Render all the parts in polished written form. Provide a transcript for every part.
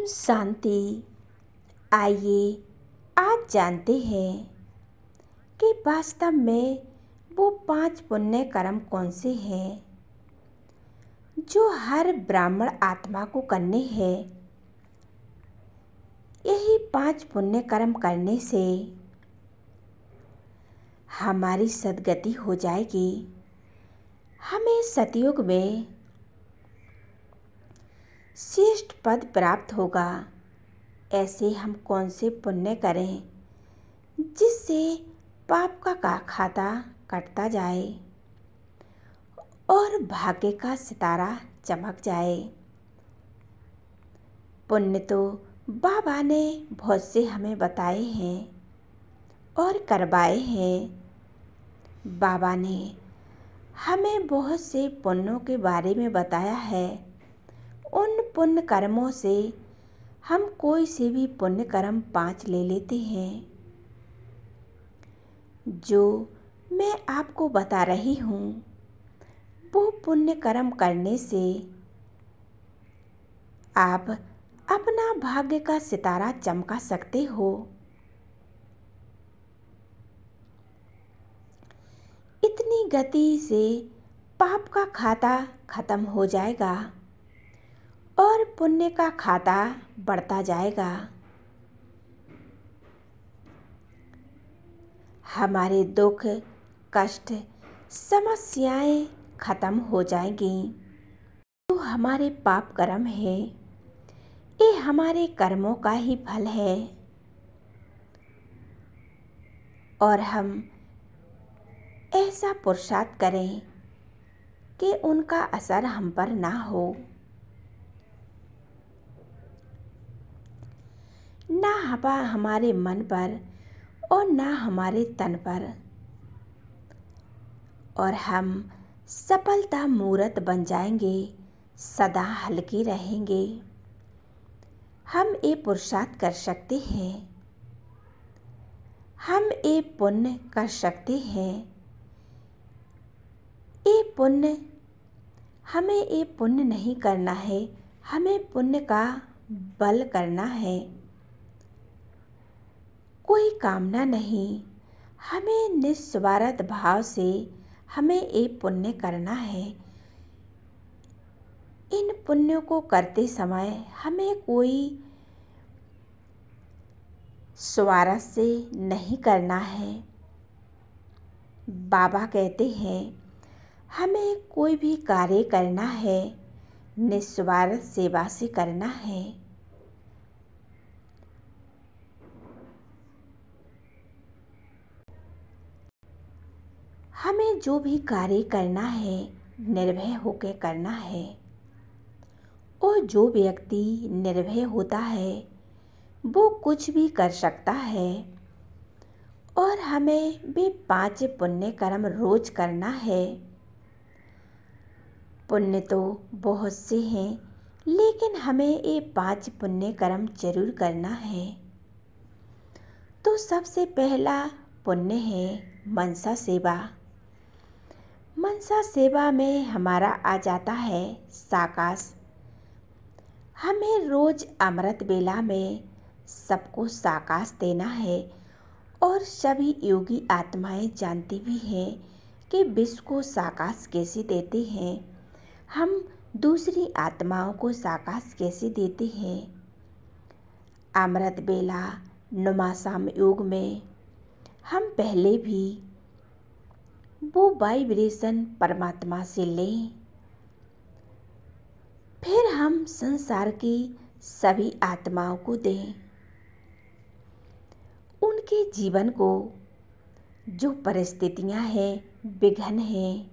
शांति। आइए आज जानते हैं कि वास्तव में वो 5 पुण्य कर्म कौन से हैं जो हर ब्राह्मण आत्मा को करने हैं। यही 5 पुण्य कर्म करने से हमारी सद्गति हो जाएगी। हमें सतयुग में श्रेष्ठ पद प्राप्त होगा। ऐसे हम कौन से पुण्य करें जिससे पाप का खाता कटता जाए और भाग्य का सितारा चमक जाए। पुण्य तो बाबा ने बहुत से हमें बताए हैं और करवाए हैं। बाबा ने हमें बहुत से पुण्यों के बारे में बताया है। उन पुण्य कर्मों से हम कोई से भी पुण्य कर्म 5 ले लेते हैं। जो मैं आपको बता रही हूँ वो पुण्य कर्म करने से आप अपना भाग्य का सितारा चमका सकते हो। इतनी गति से पाप का खाता खत्म हो जाएगा और पुण्य का खाता बढ़ता जाएगा। हमारे दुख, कष्ट, समस्याएं खत्म हो जाएंगी। जो हमारे पाप कर्म है ये हमारे कर्मों का ही फल है और हम ऐसा पुरुषार्थ करें कि उनका असर हम पर ना हो। ना हमारे मन पर और ना हमारे तन पर, और हम सफलता मूर्त बन जाएंगे, सदा हल्के रहेंगे। हम ये पुरुषार्थ कर सकते हैं। हम ये पुण्य कर सकते हैं। ये पुण्य हमें ये पुण्य नहीं करना है, हमें पुण्य का बल करना है। कोई कामना नहीं, हमें निस्वार्थ भाव से हमें ये पुण्य करना है। इन पुण्यों को करते समय हमें कोई स्वार्थ से नहीं करना है। बाबा कहते हैं हमें कोई भी कार्य करना है निस्वार्थ सेवा से करना है। हमें जो भी कार्य करना है निर्भय होकर करना है, और जो व्यक्ति निर्भय होता है वो कुछ भी कर सकता है। और हमें भी 5 पुण्य कर्म रोज करना है। पुण्य तो बहुत से हैं लेकिन हमें ये 5 पुण्य कर्म जरूर करना है। तो सबसे पहला पुण्य है मनसा सेवा। मनसा सेवा में हमारा आ जाता है साकाश। हमें रोज अमृत बेला में सबको साकाश देना है, और सभी योगी आत्माएं जानती भी हैं कि विश्व को साकाश कैसे देते हैं, हम दूसरी आत्माओं को साकाश कैसे देते हैं। अमृत बेला नुमासाम योग में हम पहले भी वो वाइब्रेशन परमात्मा से लें, फिर हम संसार की सभी आत्माओं को दें। उनके जीवन को जो परिस्थितियां हैं, विघ्न हैं,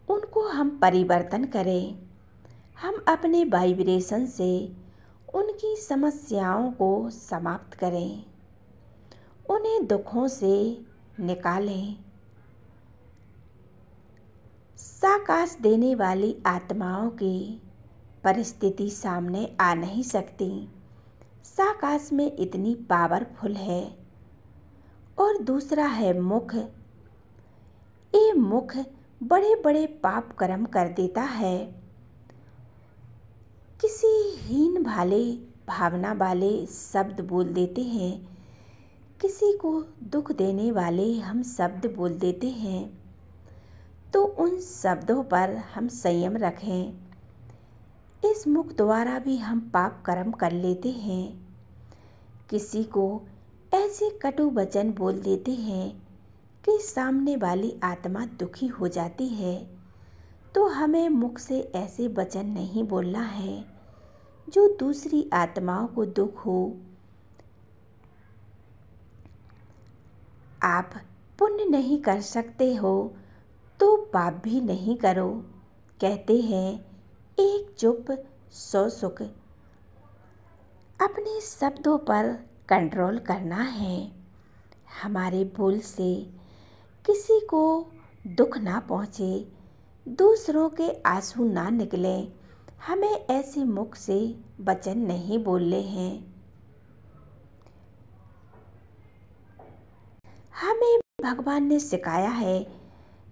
उनको हम परिवर्तन करें। हम अपने वाइब्रेशन से उनकी समस्याओं को समाप्त करें, उन्हें दुखों से निकालें। साकाश देने वाली आत्माओं की परिस्थिति सामने आ नहीं सकती। साकाश में इतनी पावरफुल है। और दूसरा है मुख। ये मुख बड़े बड़े पाप कर्म कर देता है। किसी हीन भाले भावना वाले शब्द बोल देते हैं, किसी को दुख देने वाले हम शब्द बोल देते हैं, तो उन शब्दों पर हम संयम रखें। इस मुख द्वारा भी हम पाप कर्म कर लेते हैं। किसी को ऐसे कटु वचन बोल देते हैं कि सामने वाली आत्मा दुखी हो जाती है, तो हमें मुख से ऐसे वचन नहीं बोलना है जो दूसरी आत्माओं को दुख हो। आप पुण्य नहीं कर सकते हो तो पाप भी नहीं करो। कहते हैं एक चुप 100 सुख। अपने शब्दों पर कंट्रोल करना है। हमारे बोल से किसी को दुख ना पहुँचे, दूसरों के आंसू ना निकले। हमें ऐसे मुख से वचन नहीं बोलने हैं। हमें भगवान ने सिखाया है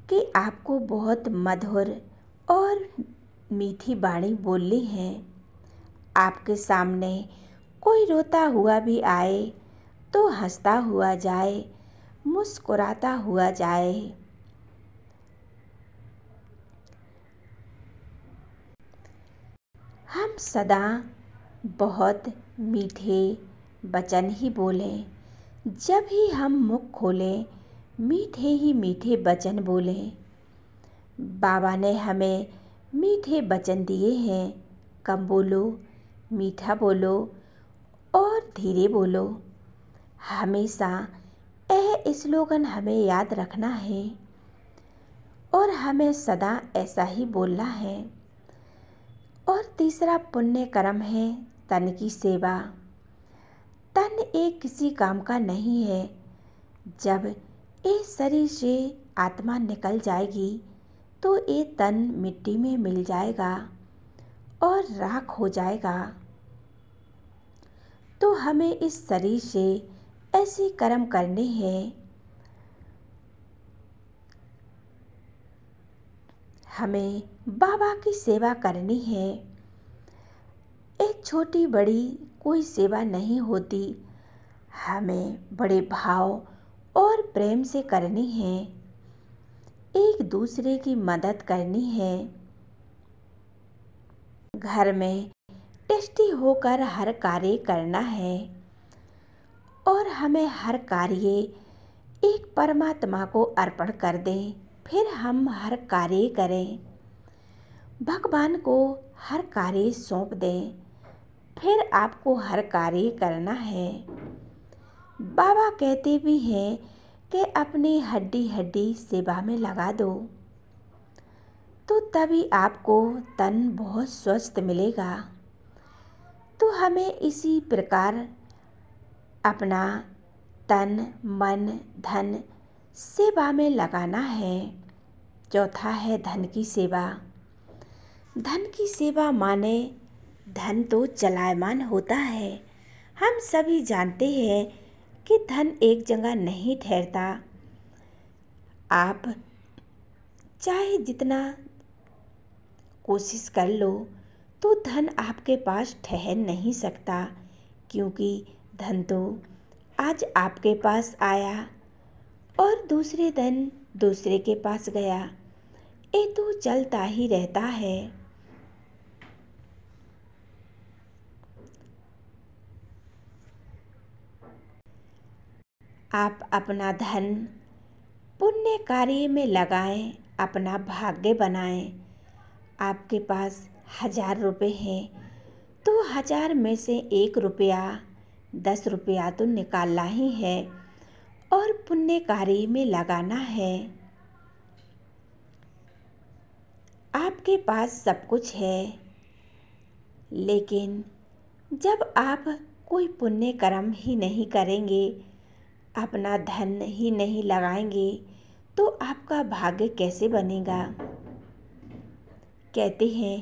कि आपको बहुत मधुर और मीठी वाणी बोलनी है। आपके सामने कोई रोता हुआ भी आए तो हंसता हुआ जाए, मुस्कुराता हुआ जाए। हम सदा बहुत मीठे वचन ही बोलें। जब ही हम मुख खोलें, मीठे ही मीठे वचन बोलें। बाबा ने हमें मीठे वचन दिए हैं। कम बोलो, मीठा बोलो और धीरे बोलो। हमेशा यह स्लोगन हमें याद रखना है और हमें सदा ऐसा ही बोलना है। और तीसरा पुण्य कर्म है तन की सेवा। तन एक किसी काम का नहीं है। जब इस शरीर से आत्मा निकल जाएगी तो ये तन मिट्टी में मिल जाएगा और राख हो जाएगा। तो हमें इस शरीर से ऐसे कर्म करने हैं। हमें बाबा की सेवा करनी है। एक छोटी बड़ी कोई सेवा नहीं होती। हमें बड़े भाव और प्रेम से करनी है। एक दूसरे की मदद करनी है। घर में टेस्टी होकर हर कार्य करना है और हमें हर कार्य एक परमात्मा को अर्पण कर दें, फिर हम हर कार्य करें। भगवान को हर कार्य सौंप दें, फिर आपको हर कार्य करना है। बाबा कहते भी हैं कि अपनी हड्डी हड्डी सेवा में लगा दो, तो तभी आपको तन बहुत स्वस्थ मिलेगा। तो हमें इसी प्रकार अपना तन मन धन सेवा में लगाना है। चौथा है धन की सेवा। धन की सेवा माने धन तो चलायमान होता है। हम सभी जानते हैं कि धन एक जगह नहीं ठहरता। आप चाहे जितना कोशिश कर लो तो धन आपके पास ठहर नहीं सकता, क्योंकि धन तो आज आपके पास आया और दूसरे दिन दूसरे के पास गया। ये तो चलता ही रहता है। आप अपना धन पुण्य कार्य में लगाएं, अपना भाग्य बनाएं। आपके पास 1000 रुपये हैं तो 1000 में से 1 रुपया 10 रुपया तो निकालना ही है और पुण्य कार्य में लगाना है। आपके पास सब कुछ है, लेकिन जब आप कोई पुण्य कर्म ही नहीं करेंगे, अपना धन ही नहीं लगाएंगे, तो आपका भाग्य कैसे बनेगा। कहते हैं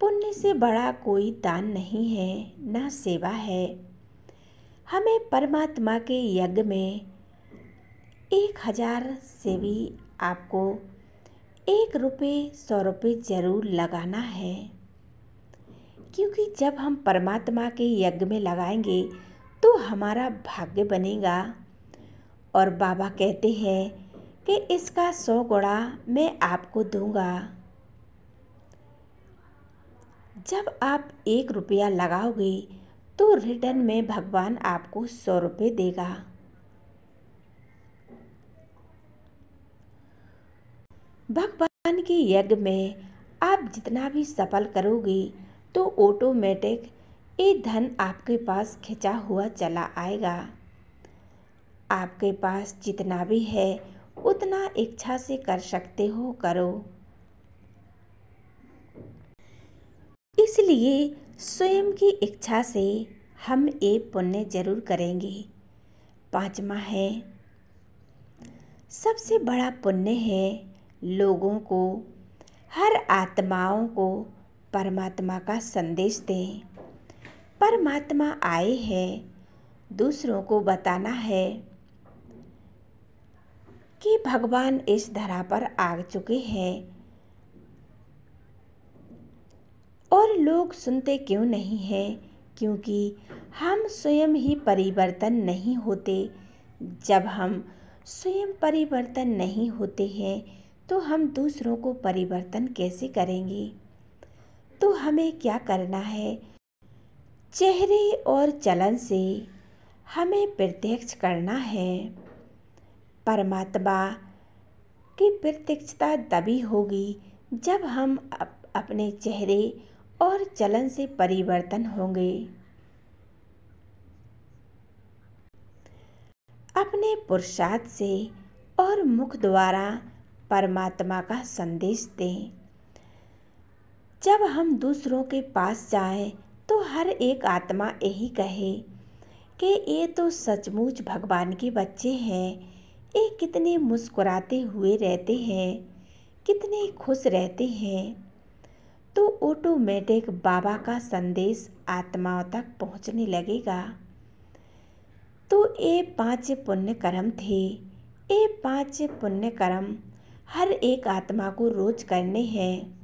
पुण्य से बड़ा कोई दान नहीं है, ना सेवा है। हमें परमात्मा के यज्ञ में 1000 से भी आपको 1 रुपये 100 रुपये जरूर लगाना है। क्योंकि जब हम परमात्मा के यज्ञ में लगाएंगे तो हमारा भाग्य बनेगा। और बाबा कहते हैं कि इसका 100 गुणा मैं आपको दूंगा। जब आप 1 रुपया लगाओगे तो रिटर्न में भगवान आपको 100 रुपये देगा। भगवान के यज्ञ में आप जितना भी सफल करोगे तो ऑटोमेटिक ये धन आपके पास खिंचा हुआ चला आएगा। आपके पास जितना भी है उतना इच्छा से कर सकते हो, करो। इसलिए स्वयं की इच्छा से हम ये पुण्य जरूर करेंगे। 5वां है, सबसे बड़ा पुण्य है लोगों को, हर आत्माओं को परमात्मा का संदेश दें। परमात्मा आए हैं दूसरों को बताना है कि भगवान इस धरा पर आ चुके हैं। और लोग सुनते क्यों नहीं हैं? क्योंकि हम स्वयं ही परिवर्तन नहीं होते। जब हम स्वयं परिवर्तन नहीं होते हैं तो हम दूसरों को परिवर्तन कैसे करेंगे? तो हमें क्या करना है? चेहरे और चलन से हमें प्रत्यक्ष करना है। परमात्मा की प्रत्यक्षता तभी होगी जब हम अपने चेहरे और चलन से परिवर्तन होंगे। अपने पुरुषार्थ से और मुख द्वारा परमात्मा का संदेश दें। जब हम दूसरों के पास जाएं तो हर एक आत्मा यही कहे कि ये तो सचमुच भगवान के बच्चे हैं, ये कितने मुस्कुराते हुए रहते हैं, कितने खुश रहते हैं। तो ऑटोमेटिक बाबा का संदेश आत्माओं तक पहुंचने लगेगा। तो ये 5 पुण्य कर्म थे। ये 5 पुण्य कर्म हर एक आत्मा को रोज करने हैं।